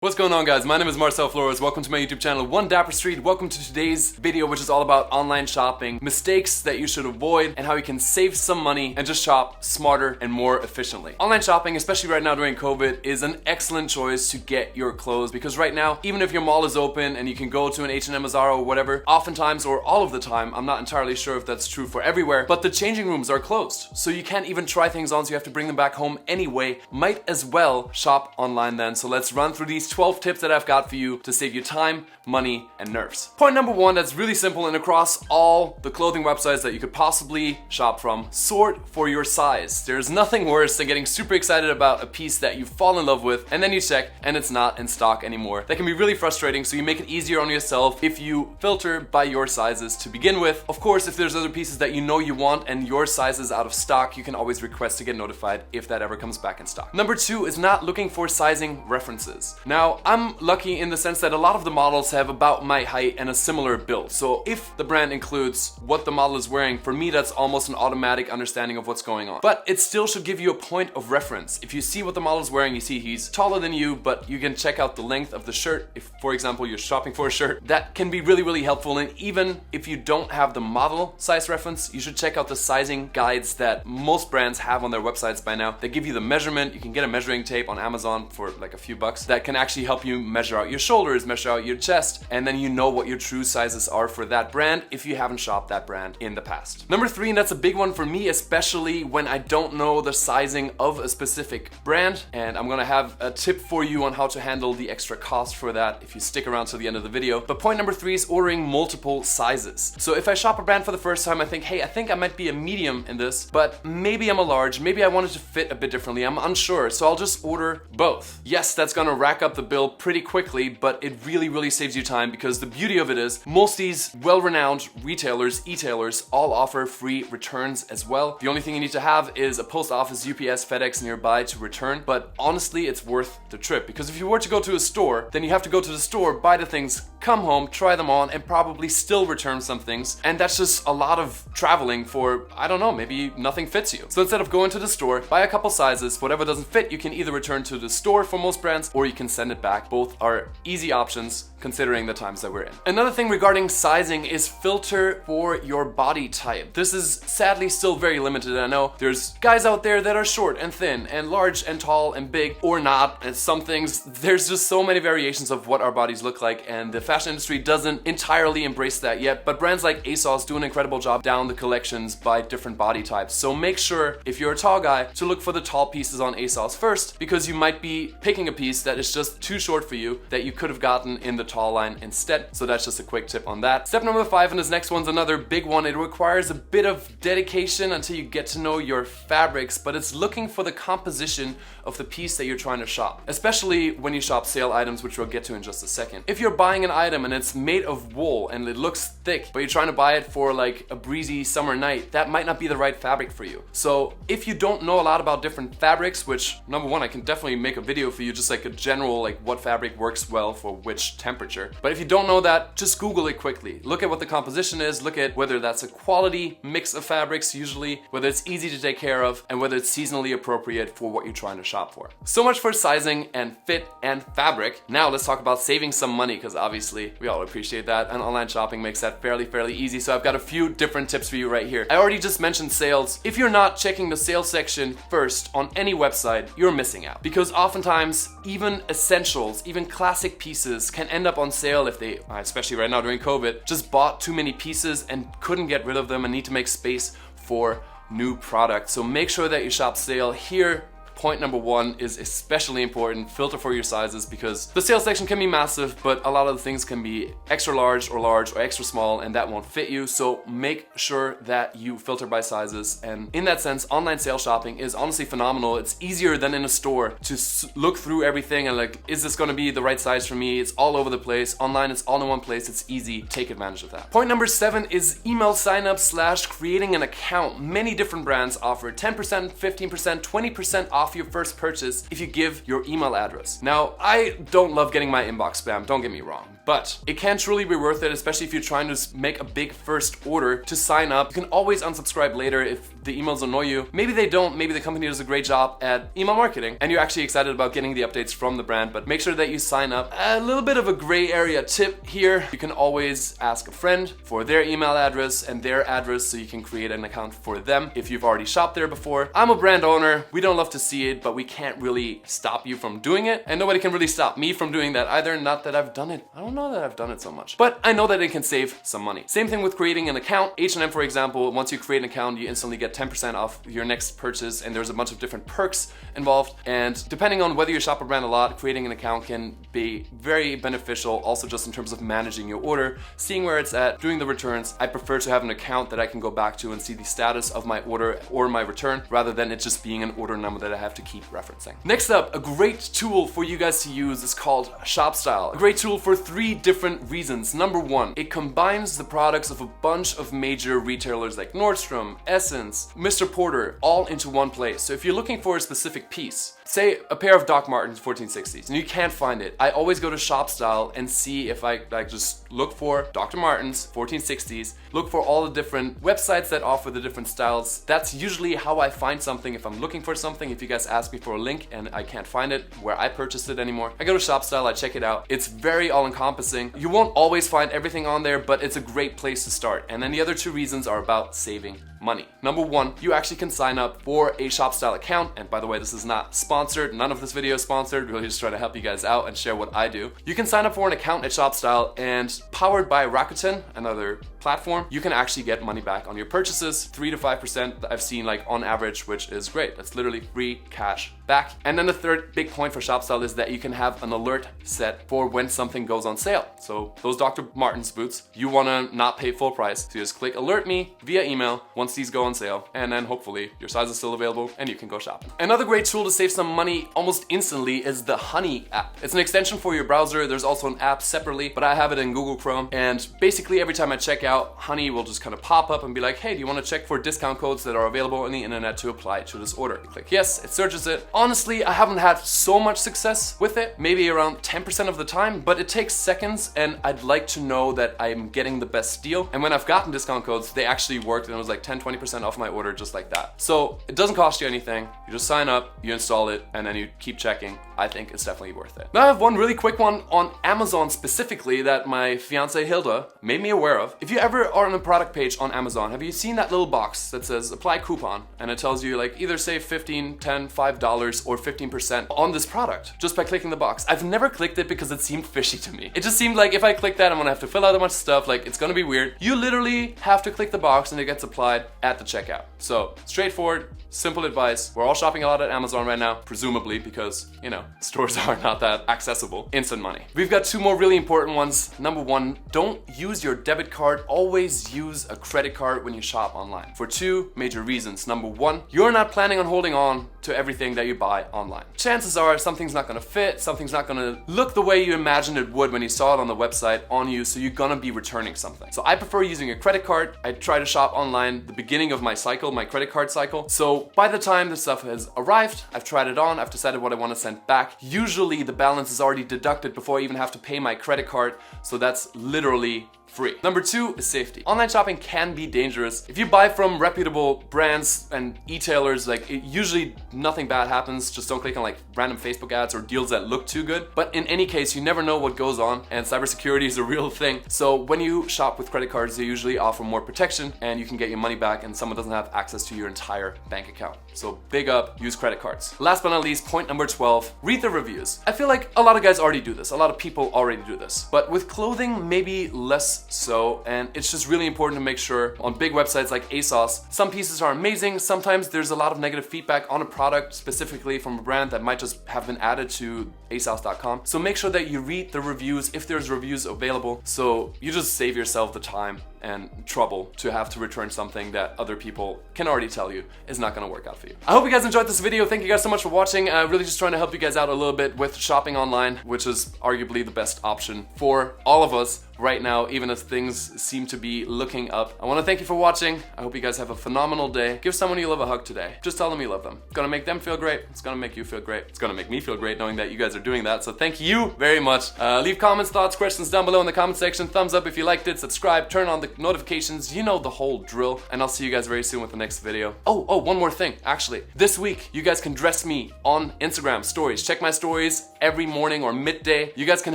What's going on, guys? My name is Marcel Flores. Welcome to my YouTube channel, One Dapper Street. Welcome to today's video, which is all about online shopping, mistakes that you should avoid, and how you can save some money and just shop smarter and more efficiently. Online shopping, especially right now during COVID, is an excellent choice to get your clothes because right now, even if your mall is open and you can go to an H&M, Zara, or whatever, oftentimes or all of the time, I'm not entirely sure if that's true for everywhere, but the changing rooms are closed. So you can't even try things on, so you have to bring them back home anyway. Might as well shop online then. So let's run through these 12 tips that I've got for you to save you time, money, and nerves. Point number one, that's really simple and across all the clothing websites that you could possibly shop from, sort for your size. There's nothing worse than getting super excited about a piece that you fall in love with and then you check and it's not in stock anymore. That can be really frustrating, so you make it easier on yourself if you filter by your sizes to begin with. Of course, if there's other pieces that you know you want and your size is out of stock, you can always request to get notified if that ever comes back in stock. Number two is not looking for sizing references. Now, I'm lucky in the sense that a lot of the models have about my height and a similar build. So if the brand includes what the model is wearing, for me that's almost an automatic understanding of what's going on. But it still should give you a point of reference. If you see what the model is wearing, you see he's taller than you, but you can check out the length of the shirt. If, for example, you're shopping for a shirt, that can be really, really helpful. And even if you don't have the model size reference, you should check out the sizing guides that most brands have on their websites by now. They give you the measurement. You can get a measuring tape on Amazon for like a few bucks that can actually help you measure out your shoulders, measure out your chest, and then you know what your true sizes are for that brand if you haven't shopped that brand in the past. Number three, and that's a big one for me, especially when I don't know the sizing of a specific brand, and I'm gonna have a tip for you on how to handle the extra cost for that if you stick around to the end of the video. But point number three is ordering multiple sizes. So if I shop a brand for the first time, I think, hey, I think I might be a medium in this, but maybe I'm a large, maybe I want it to fit a bit differently, I'm unsure, so I'll just order both. Yes, that's gonna rack up the bill pretty quickly, but it really saves you time because the beauty of it is most of these well-renowned retailers, e-tailers, all offer free returns as well. The only thing you need to have is a post office, UPS, FedEx nearby to return, but honestly, it's worth the trip because if you were to go to a store, then you have to go to the store, buy the things, come home, try them on, and probably still return some things, and that's just a lot of traveling for, I don't know, maybe nothing fits you. So instead of going to the store, buy a couple sizes, whatever doesn't fit, you can either return to the store for most brands, or you can send it back. Both are easy options considering the times that we're in. Another thing regarding sizing is filter for your body type. This is sadly still very limited. I know there's guys out there that are short and thin and large and tall and big or not, and some things, there's just so many variations of what our bodies look like, and the fashion industry doesn't entirely embrace that yet, but brands like ASOS do an incredible job down the collections by different body types. So make sure if you're a tall guy to look for the tall pieces on ASOS first, because you might be picking a piece that is just too short for you that you could have gotten in the tall line instead. So that's just a quick tip on that. Step number five, and this next one's another big one. It requires a bit of dedication until you get to know your fabrics, but it's looking for the composition of the piece that you're trying to shop, especially when you shop sale items, which we'll get to in just a second. If you're buying an item and it's made of wool and it looks thick, but you're trying to buy it for like a breezy summer night, that might not be the right fabric for you. So if you don't know a lot about different fabrics, which number one, I can definitely make a video for you, just like a general, like what fabric works well for which temperature. But if you don't know that, just Google it quickly. Look at what the composition is, look at whether that's a quality mix of fabrics usually, whether it's easy to take care of, and whether it's seasonally appropriate for what you're trying to shop for. So much for sizing and fit and fabric. Now let's talk about saving some money, because obviously we all appreciate that, and online shopping makes that fairly easy. So I've got a few different tips for you right here. I already just mentioned sales. If you're not checking the sales section first on any website, you're missing out, because oftentimes even essentials, even classic pieces can end up on sale if they, especially right now during COVID, just bought too many pieces and couldn't get rid of them and need to make space for new products. So make sure that you shop sale here. Point number one is especially important. Filter for your sizes, because the sales section can be massive, but a lot of the things can be extra large or extra small, and that won't fit you. So make sure that you filter by sizes. And in that sense, online sales shopping is honestly phenomenal. It's easier than in a store to look through everything and like, is this gonna be the right size for me? It's all over the place. Online, it's all in one place. It's easy. Take advantage of that. Point number seven is email signup / creating an account. Many different brands offer 10%, 15%, 20% off your first purchase if you give your email address. Now, I don't love getting my inbox spam, don't get me wrong, but it can truly be worth it, especially if you're trying to make a big first order to sign up. You can always unsubscribe later if the emails annoy you. Maybe they don't, maybe the company does a great job at email marketing and you're actually excited about getting the updates from the brand, but make sure that you sign up. A little bit of a gray area tip here, you can always ask a friend for their email address and their address so you can create an account for them if you've already shopped there before. I'm a brand owner, we don't love to see it, but we can't really stop you from doing it, and nobody can really stop me from doing that either. Not that I've done it. I don't know that I've done it so much, but I know that it can save some money. Same thing with creating an account. H&M, for example, once you create an account, you instantly get 10% off your next purchase, and there's a bunch of different perks involved. And depending on whether you shop a brand a lot, creating an account can be very beneficial, also just in terms of managing your order, seeing where it's at, doing the returns. I prefer to have an account that I can go back to and see the status of my order or my return, rather than it just being an order number that I have to keep referencing. Next up, a great tool for you guys to use is called ShopStyle. A great tool for 3 different reasons. Number 1, it combines the products of a bunch of major retailers like Nordstrom, Essence, Mr. Porter, all into one place. So if you're looking for a specific piece, say a pair of Doc Martens 1460s, and you can't find it, I always go to ShopStyle and see if I just look for Dr. Martens 1460s, look for all the different websites that offer the different styles. That's usually how I find something if I'm looking for something. If you guys ask me for a link and I can't find it where I purchased it anymore, I go to ShopStyle, I check it out. It's very all-encompassing. You won't always find everything on there, but it's a great place to start. And then the other 2 reasons are about saving money. Number 1, you actually can sign up for a ShopStyle account. And by the way, this is not sponsored. None of this video is sponsored. Really just trying to help you guys out and share what I do. You can sign up for an account at ShopStyle, and powered by Rakuten, another platform, you can actually get money back on your purchases, 3 to 5% I've seen, like on average, which is great. That's literally free cash back. And then the third big point for ShopStyle is that you can have an alert set for when something goes on sale. So those Dr. Martens boots, you wanna not pay full price, so you just click alert me via email once these go on sale, and then hopefully your size is still available and you can go shopping. Another great tool to save some money almost instantly is the Honey app. It's an extension for your browser. There's also an app separately, but I have it in Google Chrome, and basically every time I check out, Honey will just kind of pop up and be like, hey, do you want to check for discount codes that are available on the internet to apply to this order? You click yes, it searches it. Honestly, I haven't had so much success with it, maybe around 10% of the time, but it takes seconds, and I'd like to know that I'm getting the best deal. And when I've gotten discount codes, they actually worked, and it was like 10-20% off my order just like that. So it doesn't cost you anything. You just sign up, you install it, and then you keep checking. I think it's definitely worth it. Now I have one really quick one on Amazon specifically that my fiance Hilda made me aware of. If you ever are on a product page on Amazon, have you seen that little box that says apply coupon? And it tells you like either save 15, 10, $5 or 15% on this product just by clicking the box. I've never clicked it because it seemed fishy to me. It just seemed like if I click that, I'm gonna have to fill out a bunch of stuff, like it's gonna be weird. You literally have to click the box and it gets applied at the checkout. So straightforward, simple advice. We're all shopping a lot at Amazon right now, presumably because, you know, stores are not that accessible. Instant money. We've got 2 more really important ones. Number 1, don't use your debit card. Always use a credit card when you shop online for 2 major reasons. Number 1, you're not planning on holding on to everything that you buy online. Chances are something's not gonna fit, something's not gonna look the way you imagined it would when you saw it on the website on you, so you're gonna be returning something. So I prefer using a credit card. I try to shop online the beginning of my cycle, my credit card cycle. So by the time the stuff has arrived, I've tried it on, I've decided what I want to send back. Usually the balance is already deducted before I even have to pay my credit card, so that's literally free. Number 2 is safety. Online shopping can be dangerous. If you buy from reputable brands and e-tailers, like usually nothing bad happens. Just don't click on like random Facebook ads or deals that look too good. But in any case, you never know what goes on, and cybersecurity is a real thing. So when you shop with credit cards, they usually offer more protection and you can get your money back, and someone doesn't have access to your entire bank account. So big up, use credit cards. Last but not least, point number 12, read the reviews. I feel like a lot of guys already do this. A lot of people already do this. But with clothing, maybe less so, and it's just really important to make sure on big websites like ASOS, some pieces are amazing. Sometimes there's a lot of negative feedback on a product, specifically from a brand that might just have been added to ASOS.com. So make sure that you read the reviews if there's reviews available, so you just save yourself the time and trouble to have to return something that other people can already tell you is not gonna work out for you. I hope you guys enjoyed this video. Thank you guys so much for watching. Really just trying to help you guys out a little bit with shopping online, which is arguably the best option for all of us right now, even as things seem to be looking up. I want to thank you for watching. I hope you guys have a phenomenal day. Give someone you love a hug today. Just tell them you love them. It's gonna make them feel great. It's gonna make you feel great. It's gonna make me feel great knowing that you guys are doing that. So thank you very much. Leave comments, thoughts, questions down below in the comment section. Thumbs up if you liked it. Subscribe. Turn on the notifications. You know the whole drill. And I'll see you guys very soon with the next video. Oh, one more thing. Actually, this week you guys can dress me on Instagram stories. Check my stories every morning or midday. You guys can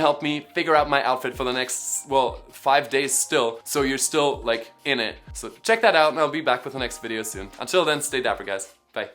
help me figure out my outfit for the next, well, 5 days still, so you're still like in it. So check that out and I'll be back with the next video soon. Until then, stay dapper, guys.